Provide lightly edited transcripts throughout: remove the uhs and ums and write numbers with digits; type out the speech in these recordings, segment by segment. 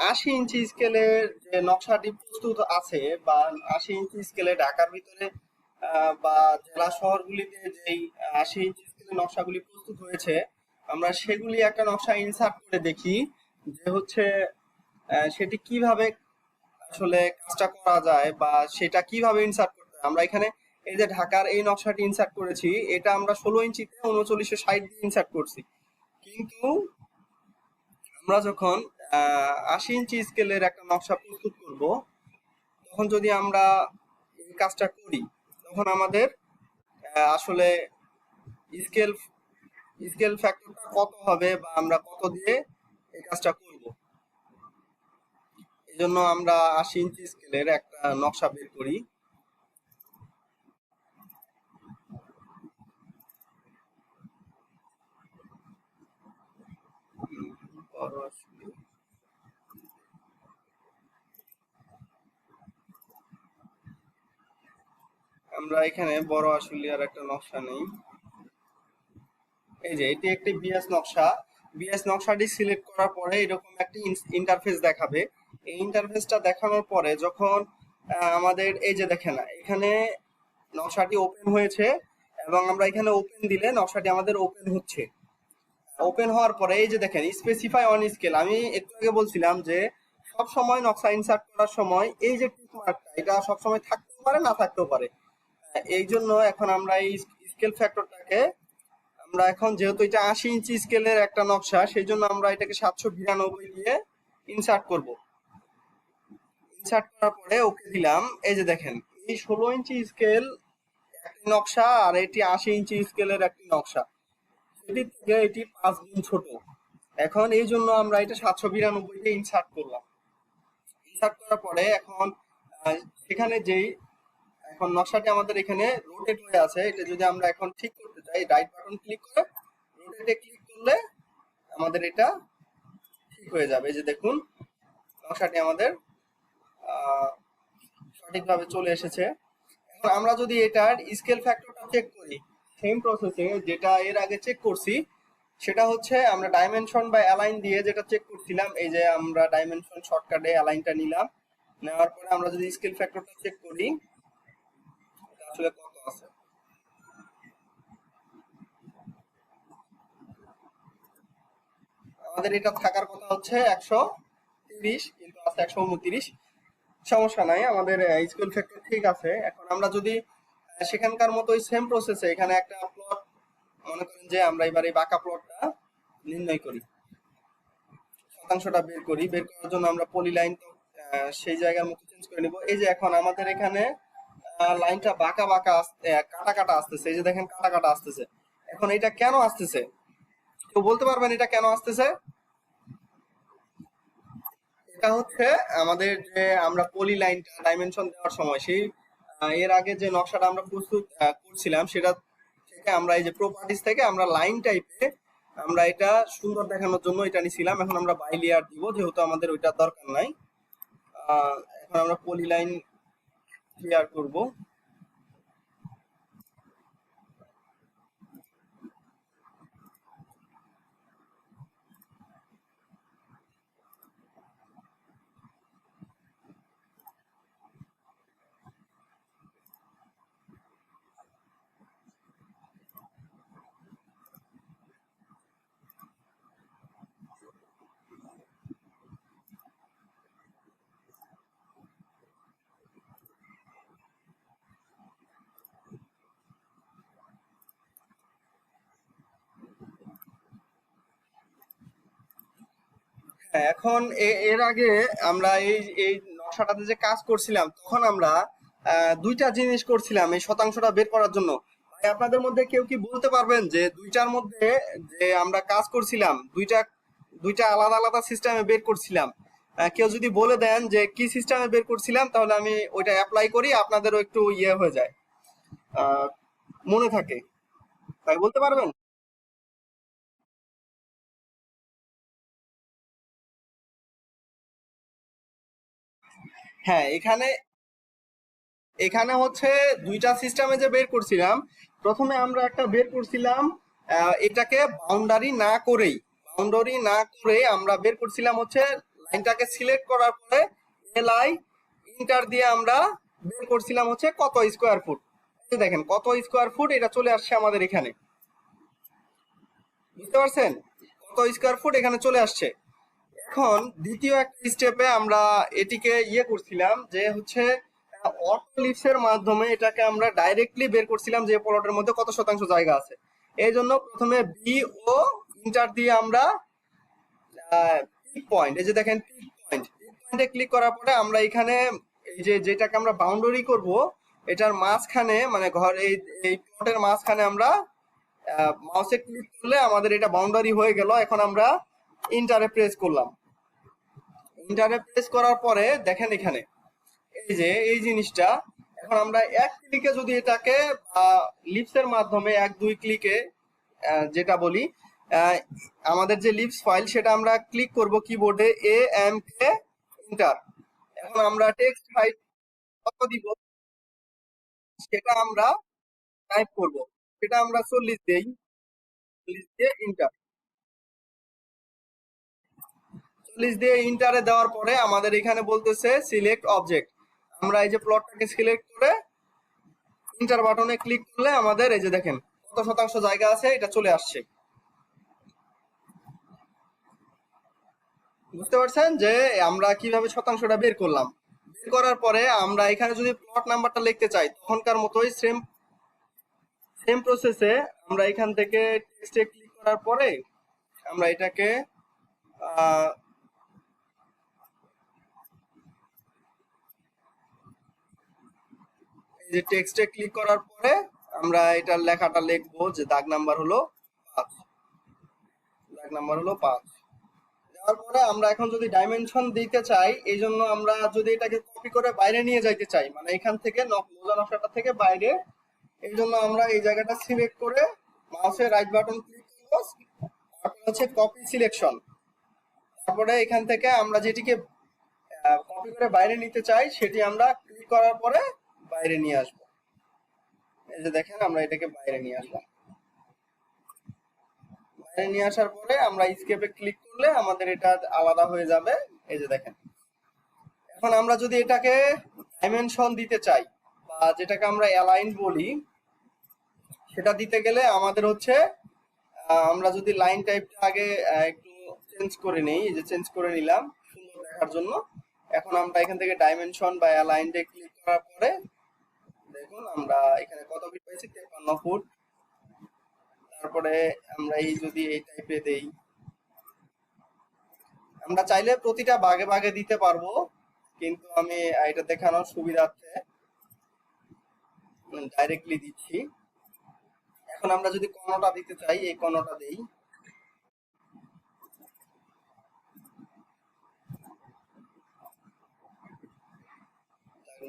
80 ইঞ্চি স্কেলের যে নকশাটি প্রস্তুত আছে, বা 80 ইঞ্চি স্কেলে ঢাকার ভিতরে বা জেলা শহরগুলিতে যেই 80 ইঞ্চি স্কেলের নকশাগুলি প্রস্তুত হয়েছে, আমরা সেগুলি একটা নকশা ইনসার্ট করে দেখি যে হচ্ছে সেটি কিভাবে আসলে কাজটা করা যায়, বা সেটা কিভাবে ইনসার্ট করতে হয়। আমরা এখানে এই যে ঢাকার এই নকশাটি ইনসার্ট করেছি, এটা আমরা 16 ইঞ্চিতে 3960 দিয়ে ইনসার্ট করছি। কিন্তু আমরা যখন 80 ইঞ্চি স্কেলের একটা নকশা প্রস্তুত করব, তখন যদি আমরা এই কাজটা করি, তখন আমাদের আসলে স্কেল স্কেল ফ্যাক্টরটা কত হবে, বা আমরা কত দিয়ে এই কাজটা করব। এই জন্য আমরা 80 ইঞ্চি স্কেলের একটা নকশা বের করি। বড় আসলে আমরা এখানে বড় আশুলিয়ার একটা নকশা নেই। এই যে এটি একটি বিএস নকশা। বিএস নকশাটি সিলেক্ট করার পরে এরকম একটি ইন্টারফেস দেখাবে। এই ইন্টারফেসটা দেখানোর পরে যখন আমাদের এই যে দেখেন এখানে নকশাটি ওপেন হয়েছে, এবং আমরা এখানে ওপেন দিলে নকশাটি আমাদের ওপেন হচ্ছে। ওপেন হওয়ার পরে এই যে দেখেন স্পেসিফাই অন স্কেল, আমি একটু আগে বলছিলাম যে সব সময় নকশা ইনসার্ট করার সময় এই যে টিক মার্কটা, এটা সব সময় থাকতেও পারে না থাকতেও পারে। এই জন্য এখন আমরা এই স্কেল ফ্যাক্টরটাকে, আমরা এখন যেহেতু এটা 80 ইঞ্চি স্কেলের একটা নকশা, সেই জন্য আমরা এটাকে 792 দিয়ে ইনসার্ট করব। ইনসার্ট করার পরে ওকে দিলাম। এই যে দেখেন এই 16 ইঞ্চি স্কেল একটি নকশা, আর এটি 80 ইঞ্চি স্কেলের একটি নকশা, এটি থেকে এটি 5 গুণ ছোট। এখন এই জন্য আমরা এটা 792 দিয়ে ইনসার্ট করলাম। ইনসার্ট করার পরে এখন সেখানে যেই এখন নকশাটি আমাদের এখানে রোটেট হয়ে আছে, এটা যদি আমরা এখন ঠিক করতে চাই, রাইট বাটন ক্লিক করে রোটেটে ক্লিক করলে আমাদের এটা ঠিক হয়ে যাবে। এই যে দেখুন নকশাটি আমাদের আহ, সঠিকভাবে চলে এসেছে। এখন আমরা যদি এটার স্কেল ফ্যাক্টরটা চেক করি, সেম প্রসেসে যেটা এর আগে চেক করছি, সেটা হচ্ছে আমরা ডাইমেনশন বা অ্যালাইন দিয়ে যেটা চেক করছিলাম। এই যে আমরা ডাইমেনশন শর্টকাটে অ্যালাইনটা নিলাম, নেওয়ার পরে আমরা যদি স্কেল ফ্যাক্টরটা চেক করি এটা আসলে কত আছে। আমাদের এটা থাকার কথা হচ্ছে 130, কিন্তু আছে 129। সমস্যা নাই, আমাদের স্কেল ফ্যাক্টর ঠিক আছে। এখন আমরা যদি সেখানকার মতো সেম প্রসেসে এখানে একটা প্লট, মনে করেন যে আমরা এবার এই বাঁকা প্লটটা নির্ণয় করি, শতাংশটা বের করি। বের করার জন্য আমরা পলি লাইন তো সেই জায়গার মতো চেঞ্জ করে নিব। এই যে এখন আমাদের এখানে লাইনটা বাঁকা বাঁকা কাটা কাটা আসতেছে। এই যে দেখেন কাটা কাটা আসতেছে। এখন এটা কেন আসতেছে, কেউ বলতে পারবেন এটা কেন আসতেছে? এটা হচ্ছে আমাদের যে আমরা পলি লাইনটা ডাইমেনশন দেওয়ার সময় সেই এর আগে যে নকশাটা আমরা প্রস্তুত করছিলাম, সেটা থেকে আমরা এই যে প্রপার্টিজ থেকে আমরা লাইন টাইপে আমরা এটা সুন্দর দেখানোর জন্য এটা নিছিলাম। এখন আমরা বাই লেয়ার দিব, যেহেতু আমাদের ওইটা দরকার নাই। এখন আমরা পলি লাইন ক্লিয়ার করব। হ্যাঁ, এখন এর আগে আমরা এই এই নকশাটাতে যে কাজ করছিলাম, তখন আমরা দুইটা জিনিস করছিলাম এই শতাংশটা বের করার জন্য। ভাই আপনাদের মধ্যে কেউ কি বলতে পারবেন যে দুইটার মধ্যে যে আমরা কাজ করছিলাম, দুইটা দুইটা আলাদা আলাদা সিস্টেমে বের করছিলাম? কেউ যদি বলে দেন যে কি সিস্টেমে বের করছিলাম, তাহলে আমি ওইটা অ্যাপ্লাই করি, আপনাদেরও একটু ইয়ে হয়ে যায়, আহ, মনে থাকে। তাই বলতে পারবেন? হ্যাঁ, এখানে এখানে হচ্ছে দুইটা সিস্টেমে যে বের করছিলাম। প্রথমে আমরা একটা বের করছিলাম এটাকে বাউন্ডারি না করেই, বাউন্ডারি না করে আমরা বের করছিলাম হচ্ছে লাইনটাকে সিলেক্ট করার পরে এলআই ইন্টার দিয়ে আমরা বের করছিলাম হচ্ছে কত স্কোয়ার ফুট। দেখেন কত স্কোয়ার ফুট, এটা চলে আসছে আমাদের এখানে, বুঝতে পারছেন? কত স্কোয়ার ফুট এখানে চলে আসছে। এখন দ্বিতীয় একটা স্টেপে আমরা এটিকে করছিলাম যে হচ্ছে অটো লিফটের মাধ্যমে এটাকে আমরা ডাইরেক্টলি বের করছিলাম যে প্লটের মধ্যে কত শতাংশ জায়গা আছে। এই জন্য প্রথমে বি ও ইন্টার দিয়ে আমরা পিক পয়েন্ট, এই যে দেখেন পিক পয়েন্ট, পিক পয়েন্টে ক্লিক করার পরে আমরা এখানে এই যে যেটাকে আমরা বাউন্ডারি করব, এটার মাঝখানে মানে ঘর এই এই প্লটের মাঝখানে আমরা মাউসে ক্লিক করলে আমাদের এটা বাউন্ডারি হয়ে গেল। এখন আমরা ইন্টারে প্রেস করলাম। ইন্টারে প্রেস করার পরে দেখেন এখানে এই যে এই জিনিসটা, এখন আমরা এক ক্লিকে যদি এটাকে লিপসের মাধ্যমে এক দুই ক্লিকে যেটা বলি আহ, আমাদের যে লিপস ফাইল সেটা আমরা ক্লিক করব কিবোর্ডে AMK ইন্টার। এখন আমরা টেক্সট হাইট কত দিব সেটা আমরা টাইপ করব, সেটা আমরা 40 দেই, 40 দিয়ে ইন্টার। 40 দিয়ে ইন্টারে দেওয়ার পরে আমাদের এখানে বলতেছে সিলেক্ট অবজেক্ট। আমরা এই যে প্লটটাকে সিলেক্ট করে ইন্টার বাটনে ক্লিক করলে আমাদের এই যে দেখেন কত শতাংশ জায়গা আছে এটা চলে আসছে। বুঝতে পারছেন যে আমরা কিভাবে শতাংশটা বের করলাম? বের করার পরে আমরা এখানে যদি প্লট নাম্বারটা লিখতে চাই তখনকার মতোই সেম সেম প্রসেসে আমরা এখান থেকে টেক্সটে ক্লিক করার পরে আমরা এটাকে আহ, এই যে টেক্সটে ক্লিক করার পরে আমরা এটার লেখাটা লিখবো যে দাগ নাম্বার হলো 5, দাগ নাম্বার হলো 5। দেওয়ার পরে আমরা এখন যদি ডাইমেনশন দিতে চাই, এই জন্য আমরা যদি এটাকে কপি করে বাইরে নিয়ে যাইতে চাই মানে এখান থেকে মোজা নকশাটা থেকে বাইরে, এই জন্য আমরা এই জায়গাটা সিলেক্ট করে মাউসের রাইট বাটন ক্লিক করব, তারপরে হচ্ছে কপি সিলেকশন। তারপরে এখান থেকে আমরা যেটিকে কপি করে বাইরে নিতে চাই সেটি আমরা ক্লিক করার পরে বাইরে নিয়ে আসবো। এই যে দেখেন আমরা এটাকে বাইরে নিয়ে আসলাম। বাইরে নিয়ে আসার পরে আমরা স্কেপে ক্লিক করলে আমাদের এটা আলাদা হয়ে যাবে। এই যে দেখেন এখন আমরা যদি এটাকে ডাইমেনশন দিতে চাই বা যেটাকে আমরা অ্যালাইন বলি, সেটা দিতে গেলে আমাদের হচ্ছে আমরা যদি লাইন টাইপটা আগে একটু চেঞ্জ করে নেই, এই যে চেঞ্জ করে নিলাম সুন্দর দেখার জন্য। এখন আমরা এখান থেকে ডাইমেনশন বা অ্যালাইনডে ক্লিক করার পরে দেখুন আমরা এখানে কত ফিট পাইছি, 53 ফুট। তারপরে আমরা এই যদি এই টাইপে দেই, আমরা চাইলে প্রতিটা ভাগে ভাগে দিতে পারবো, কিন্তু আমি এটা দেখানোর সুবিধার্থে ডাইরেক্টলি দিচ্ছি। এখন আমরা যদি কর্ণটা দিতে চাই এই কর্ণটা দেই,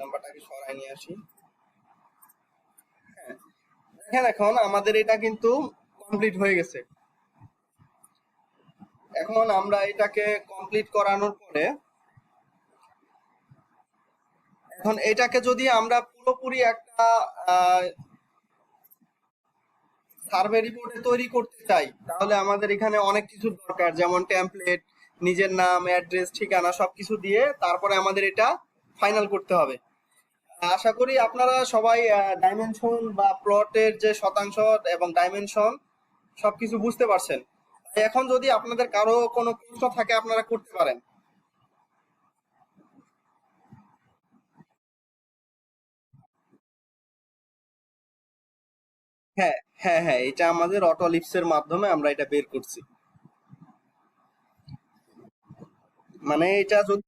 নাম্বারটাকে সরাই নিয়ে আসি। হ্যাঁ দেখেন এখন আমাদের এটা কিন্তু কমপ্লিট হয়ে গেছে। এখন আমরা এটাকে কমপ্লিট করানোর পরে এখন এটাকে যদি আমরা পুরোপুরি একটা সার্ভে রিপোর্টে তৈরি করতে চাই তাহলে আমাদের এখানে অনেক কিছু দরকার, যেমন টেমপ্লেট, নিজের নাম, অ্যাড্রেস, ঠিকানা সবকিছু দিয়ে তারপরে আমাদের এটা ফাইনাল করতে হবে। আশা করি আপনারা সবাই ডাইমেনশন বা প্লটের যে শতাংশ এবং ডাইমেনশন সবকিছু বুঝতে পারছেন। তাই এখন যদি আপনাদের কারো কোনো প্রশ্ন থাকে আপনারা করতে পারেন। হ্যাঁ, হ্যাঁ, হ্যাঁ, এটা আমাদের অটো লিপসের মাধ্যমে আমরা এটা বের করছি। মানে এটা যদি,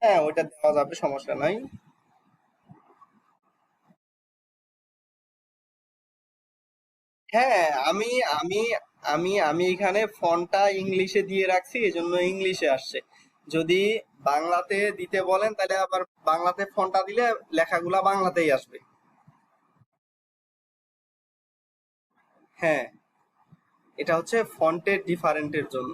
হ্যাঁ ওইটা দেওয়া যাবে, সমস্যা নাই। হ্যাঁ আমি আমি আমি আমি এখানে ফন্টটা ইংলিশে দিয়ে রাখছি এজন্য ইংলিশে আসছে। যদি বাংলাতে দিতে বলেন তাহলে আবার বাংলাতে ফন্টটা দিলে লেখাগুলা বাংলাতেই আসবে। হ্যাঁ, এটা হচ্ছে ফন্টের ডিফারেন্টের জন্য।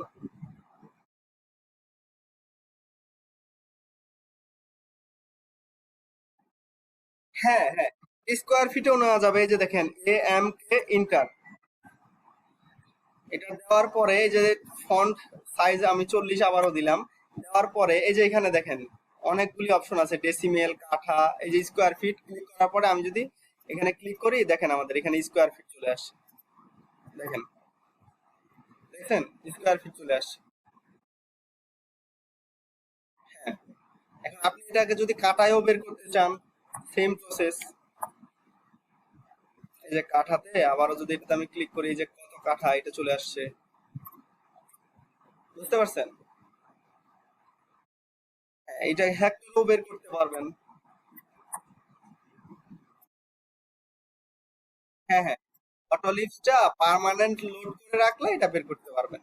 হ্যাঁ, হ্যাঁ, স্কোয়ার ফিটেও নেওয়া যাবে। এই যে দেখেন AMK ইন্টার। এটা দেওয়ার পরে এই যে ফন্ট সাইজ আমি 40 আবারও দিলাম। দেওয়ার পরে এই যে এখানে দেখেন অনেকগুলি অপশন আছে, ডেসিমেল, কাঠা, এই যে স্কোয়ার ফিট। ক্লিক করার পরে আমি যদি এখানে ক্লিক করি, দেখেন আমাদের এখানে স্কোয়ার ফিট চলে আসছে। দেখেন, দেখেন স্কোয়ার ফিট চলে আসছে। হ্যাঁ, এখন আপনি এটাকে যদি কাটায়ও বের করতে চান, সেম প্রসেস। এই যে কাঠাতে আবারও যদি এটাতে আমি ক্লিক করি, এই যে কত কাঠা, এটা চলে আসছে। বুঝতে পারছেন? হ্যাঁ, এটা হেক্টরেও বের করতে পারবেন। হ্যাঁ, হ্যাঁ, অটো লিস্টটা পার্মানেন্ট লোড করে রাখলে এটা বের করতে পারবেন।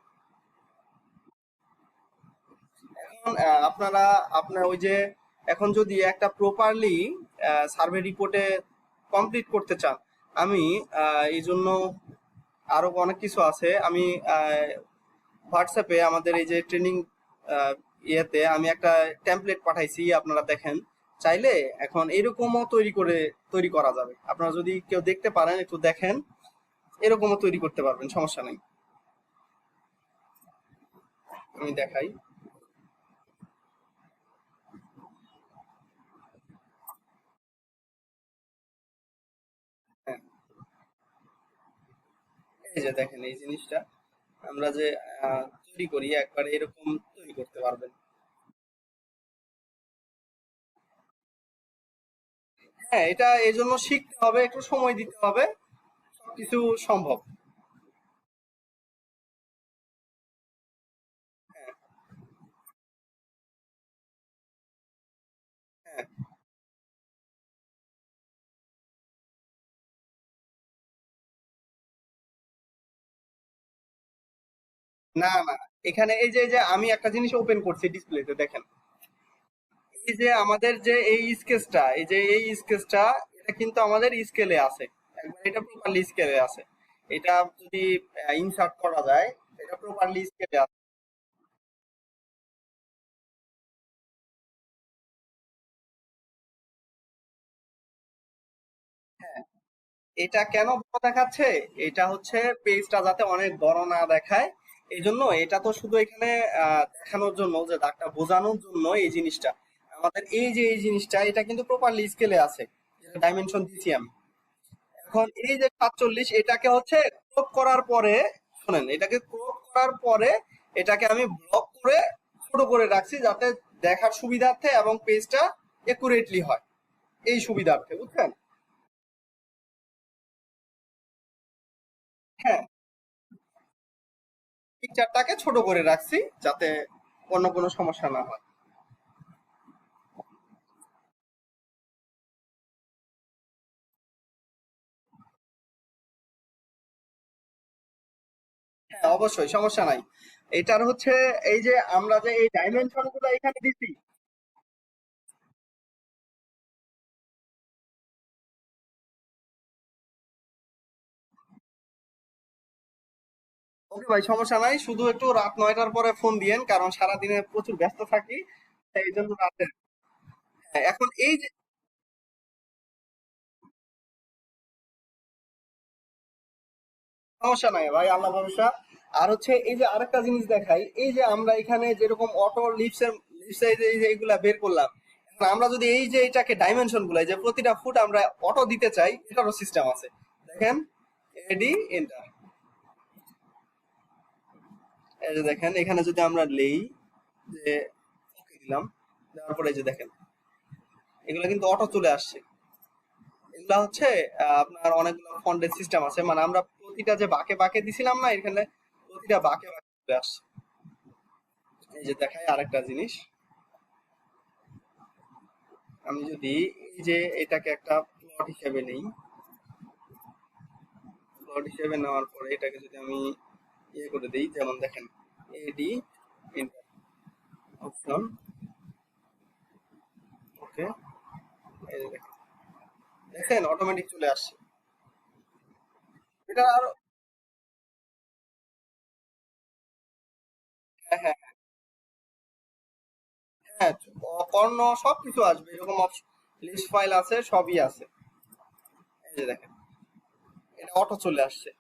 এখন আপনারা আপনার ওই যে এখন যদি একটা প্রপারলি সার্ভে রিপোর্টে কমপ্লিট করতে চান, আমি এই জন্য আরো অনেক কিছু আছে। আমি হোয়াটসঅ্যাপে আমাদের এই যে ট্রেনিং ইয়েতে আমি একটা টেমপ্লেট পাঠাইছি, আপনারা দেখেন। চাইলে এখন এরকমও তৈরি করা যাবে। আপনারা যদি কেউ দেখতে পারেন, একটু দেখেন, এরকমও তৈরি করতে পারবেন, সমস্যা নেই। আমি দেখাই। হ্যাঁ, এই যে দেখেন এই জিনিসটা আমরা যে তৈরি করি, একবার এরকম তৈরি করতে পারবেন। হ্যাঁ, এটা এই জন্য শিখতে হবে, একটু সময় দিতে হবে, সবকিছু সম্ভব। হ্যাঁ, হ্যাঁ। না, না, এখানে এই যে আমি একটা জিনিস ওপেন করছি ডিসপ্লেতে, দেখেন। এই যে আমাদের যে এই স্কেচটা, এই যে এই স্কেচটা, এটা কিন্তু আমাদের স্কেলে আছে, একবার এটা প্রপারলি স্কেলে আছে। এটা যদি ইনসার্ট করা যায়, এটা প্রপারলি স্কেলে আছে। হ্যাঁ, এটা কেন বড় দেখাচ্ছে? এটা হচ্ছে পেজটা যাতে অনেক বড় না দেখায়, এই জন্য। এটা তো শুধু এখানে দেখানোর জন্য, যে দাগটা বোঝানোর জন্য এই জিনিসটা। আমাদের এই যে এই জিনিসটা, এটা কিন্তু প্রপারলি স্কেলে আছে, যেটা ডাইমেনশন দিছি আমি। এখন এই যে 47, এটাকে হচ্ছে ক্রপ করার পরে, শোনেন, এটাকে ক্রপ করার পরে এটাকে আমি ব্লক করে ছোট করে রাখছি, যাতে দেখার সুবিধার্থে এবং পেজটা একুরেটলি হয়, এই সুবিধার্থে, বুঝছেন? হ্যাঁ, পিকচারটাকে ছোট করে রাখছি, যাতে অন্য কোনো সমস্যা না হয়। হ্যাঁ, অবশ্যই সমস্যা নাই। এটার হচ্ছে এই যে আমরা যে এই ডাইমেনশন গুলো এখানে দিছি। ওকে ভাই, সমস্যা নাই, শুধু একটু রাত 9টার পরে ফোন দিয়েন, কারণ সারাদিনে প্রচুর ব্যস্ত থাকি, এই জন্য রাতে। হ্যাঁ, এখন এই যে সমস্যা নাই ভাই, আল্লাহ ভরসা। আর হচ্ছে এই যে আরেকটা জিনিস দেখাই, এই যে আমরা এখানে যেরকম অটো লিপস এই যে এইগুলা বের করলাম, এখন আমরা যদি এই যে এটাকে ডাইমেনশন গুলা, এই যে প্রতিটা ফুট আমরা অটো দিতে চাই, এটারও সিস্টেম আছে। দেখেন, এডি এন্টার। এই যে দেখেন এখানে যদি আমরা লেই, যে ওকে দিলাম, দেওয়ার পরে এই যে দেখেন এগুলা কিন্তু অটো চলে আসছে। এগুলা হচ্ছে আপনার অনেকগুলো ফন্টের সিস্টেম আছে, মানে আমরা প্রতিটা যে বাঁকে বাঁকে দিছিলাম না এখানে, প্রতিটা বাঁকে বাঁকে চলে আসছে। এই যে দেখাই আরেকটা জিনিস, আমি যদি এই যে এটাকে একটা প্লট হিসেবে নেই, প্লট হিসেবে নেওয়ার পরে এটাকে যদি আমি ইয়ে করে দিই, যেমন দেখেন এডি অপশন, ওকে, এই যে দেখেন, দেখেন অটোমেটিক চলে আসছে। এটা আরো, হ্যাঁ, হ্যাঁ, হ্যাঁ, কর্ণ সবকিছু আসবে, এরকম লিস্ট ফাইল আছে, সবই আছে। এই যে দেখেন, এটা অটো চলে আসছে।